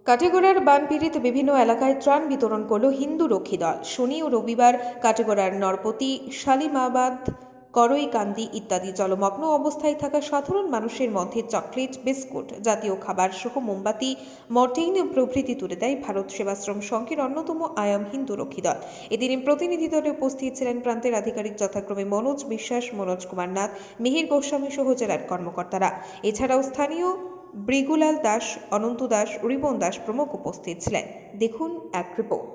কাটিগড়ার বানপীড়িত বিভিন্ন এলাকায় ত্রাণ বিতরণ করল হিন্দু রক্ষী দল। শনি ও রবিবার কাটিগড়ার নরপতি, শালিমাবাদ, করইকান্দি ইত্যাদি জলমগ্ন অবস্থায় থাকা সাধারণ মানুষের মধ্যে চকলেট, বিস্কুট জাতীয় খাবার সহ মোমবাতি, মর্টিন প্রভৃতি তুলে দেয় ভারত সেবাশ্রম সংঘের অন্যতম আয়াম হিন্দু রক্ষী দল। এদিন প্রতিনিধি দলে উপস্থিত ছিলেন প্রান্তের আধিকারিক যথাক্রমে মনোজ বিশ্বাস, মনোজ কুমার নাথ, মিহির গোস্বামী সহ জেলার কর্মকর্তারা। এছাড়াও স্থানীয় ব্রিগুলাল দাস, অনন্ত দাস, রিপন দাস প্রমুখ উপস্থিত ছিলেন। দেখুন এক রিপোর্ট।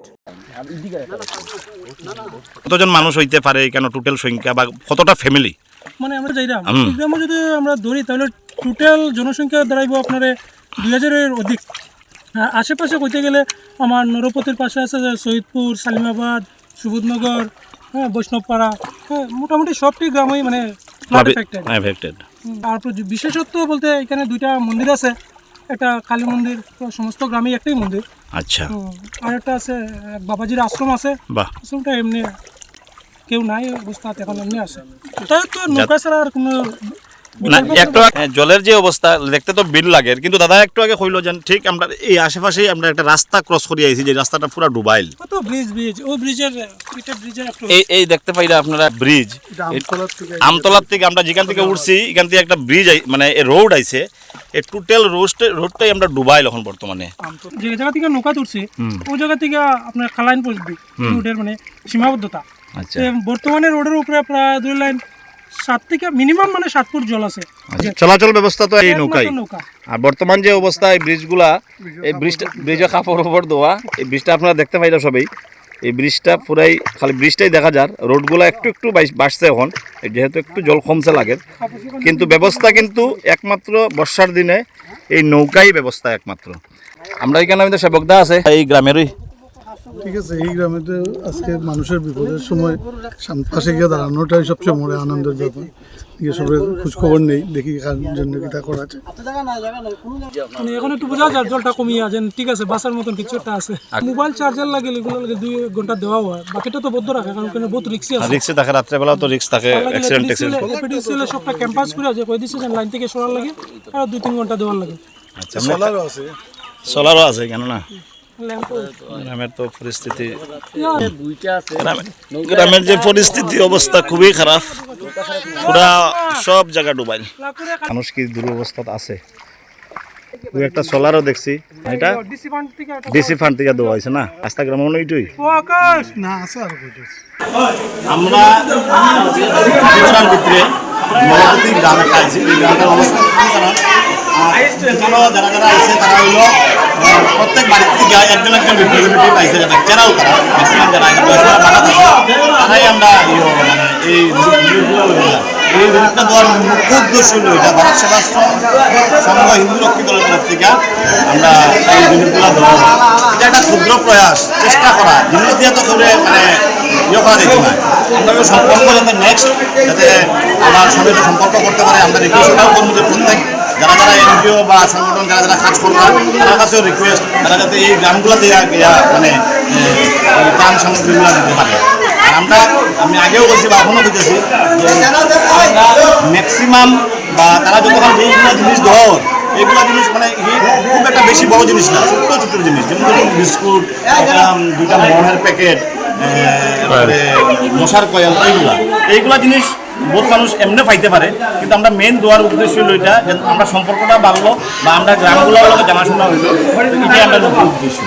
কতজন মানুষ হইতে পারে কেন, টোটাল সংখ্যা বা কতটা ফ্যামিলি? মানে আমরা যাইলাম গ্রামে যদি আমরা ধরি তাহলে টোটাল জনসংখ্যা দাঁড়াইব আপনার 2000-এর অধিক। আশেপাশে কইতে গেলে আমার নরপতির পাশে আছে সৈয়দপুর, শালিমাবাদ, সুবোধনগর, বৈষ্ণবপাড়া, মোটামুটি সবটি গ্রামই মানে এফেক্টেড। তারপর বিশেষত্ব বলতে এখানে দুইটা মন্দির আছে, একটা কালী মন্দির, সমস্ত গ্রামে একটাই মন্দির। আচ্ছা। আর একটা আছে বাবাজির আশ্রম আছে, আশ্রমটা এমনি কেউ নাই অবস্থা এখন এমনি আছে। তাই তো নৌকা ছাড়া আর কোনো একটু জলের যে অবস্থা দেখতে তো বিল লাগে, কিন্তু দাদা একটু আগে কইলো যে ঠিক আমরা এই আশেপাশেই আমরা একটা রাস্তা ক্রস করে আইছি, যে রাস্তাটা পুরো ডুবাইল। কত ব্রিজ ও ব্রিজের এই দেখতে পাইরা আপনারা ব্রিজ আমতলার থেকে আমরা যেখান থেকে উঠছি এখান থেকে একটা ব্রিজ মানে রোড আইছে, এই টোটাল রোডটাই আমরা ডুবাইল এখন বর্তমানে। যে জায়গা থেকে নৌকা তুলছি ওই জায়গা থেকে আপনার খালাইন পর্যন্ত রোডের মানে সীমাবদ্ধতা। আচ্ছা। বর্তমানে রোডের উপরে প্রায় 2 লাইন 7 থেকে মিনিমাম মানে 7 ফুট জল আছে। চলাচল ব্যবস্থা তো এই নৌকায়। আর বর্তমান যে অবস্থা এই ব্রিজগুলা, এই ব্রিজের কাপড় উপর দেওয়া, এই ব্রিজটা আপনারা দেখতে পাইরা সবাই, এই ব্রিজটা পুরাই খালি ব্রিজটাই দেখা যার, রোডগুলা একটু বাড়ছে এখন যেহেতু একটু জল কমছে লাগে, কিন্তু ব্যবস্থা কিন্তু একমাত্র বর্ষার দিনে এই নৌকাই ব্যবস্থা একমাত্র। আমরা এখানে আমাদের সেবকদা আছে এই গ্রামেরই। ঠিক আছে, এই গ্রামে তো আজকে মানুষের বিপদের সময় পাশে গিয়ে দাঁড়ানোটাই সবচেয়ে বড় আনন্দের ব্যাপার। গিয়ে সবাই খোঁজখবর নেই, দেখি কার জন্য কি তা করা আছে। মানে এখন একটু বোঝা যায় জলটা কমিয়ে আছেন, ঠিক আছে, বাসার মতন কিছু একটা আছে। মোবাইল চার্জার লাগে এগুলো লাগে 2 ঘন্টা দেওয়া হয়, বাকিটা তো বদ্ধ রাখে কারণ ওখানে বহুত রিস্কি আছে। রিস্কি থাকে, রাত্রেবেলা তো রিস্ক থাকে, অ্যাক্সিডেন্ট এপিডিসিএল সবটা ক্যাম্পাস করে যে কই দিছে যে লাইন থেকে সরার লাগে আর 2-3 ঘন্টা দেওয়ার লাগে। আচ্ছা, সোলারও আছে কেন না? গ্রামের তো পরিস্থিতি, গ্রামের যে পরিস্থিতি অবস্থা খুবই খারাপ, পুরা সব জায়গা ডুবাইল। মানুষ কি দুরবস্থা আছে। দুই একটা সোলারও দেখছি, এটা ডিসি ফান্ড থেকে দেওয়া হয়েছে না, রাস্তা গ্রাম ওইটুই না আছে আর আমরা ভিতরে মহাপতি গ্রামে পাইছি। এই গ্রামের অবস্থা যারা যারা আছে তারা হইলো প্রত্যেক বাড়ির থেকে একজন রিপ্রেজেন্টেটিভ পাইছে, যারাও তারা ম্যাক্সিমাম যারা তারাই আমরা মানে এই রিলিফটা দেওয়ার মুখ্য উদ্দেশ্য হলো এটা ভারত সেবাশ্রম সংঘ হিন্দু রক্ষী দলের তরফ থেকে আমরা এই রিলিফগুলো দেওয়া। এটা একটা ক্ষুদ্র প্রয়াস, চেষ্টা করা, জিনিস দিয়ে তো করে মানে করা যেত না। আমরা সম্পর্ক যাতে নেক্সট যাতে আমার সঙ্গে সম্পর্ক করতে পারে, আমরা রিকোয়েস্টটাও করবো যে প্রত্যেক যারা যারা এনজিও বা সংগঠন যারা যারা কাজ করবে তাদের কাছেও রিকোয়েস্ট তারা যাতে এই গ্রামগুলোতে মানে ত্রাণ সামগ্রীগুলো দিতে পারে। আর আমি আগেও বলছি বা এখনও বলতেছি ম্যাক্সিমাম বা তারা যতক্ষণ যেইগুলো জিনিস দেওয়ার এইগুলো জিনিস মানে খুব একটা বেশি বড় জিনিস না, ছোট্ট ছোট্ট জিনিস, যেমন ধরুন বিস্কুট, 2টা মনের প্যাকেট, তারপরে মশার কয়েল, এইগুলা জিনিস বহুত মানুষ এমনি পাইতে পারে। কিন্তু আমরা মেন দেওয়ার উদ্দেশ্য হলো এটা যে আমরা সম্পর্কটা বাড়লো বা আমরা গ্রামগুলোর লোক জানাশোনা হইলো, এটাই আমরা নতুন উদ্দেশ্য।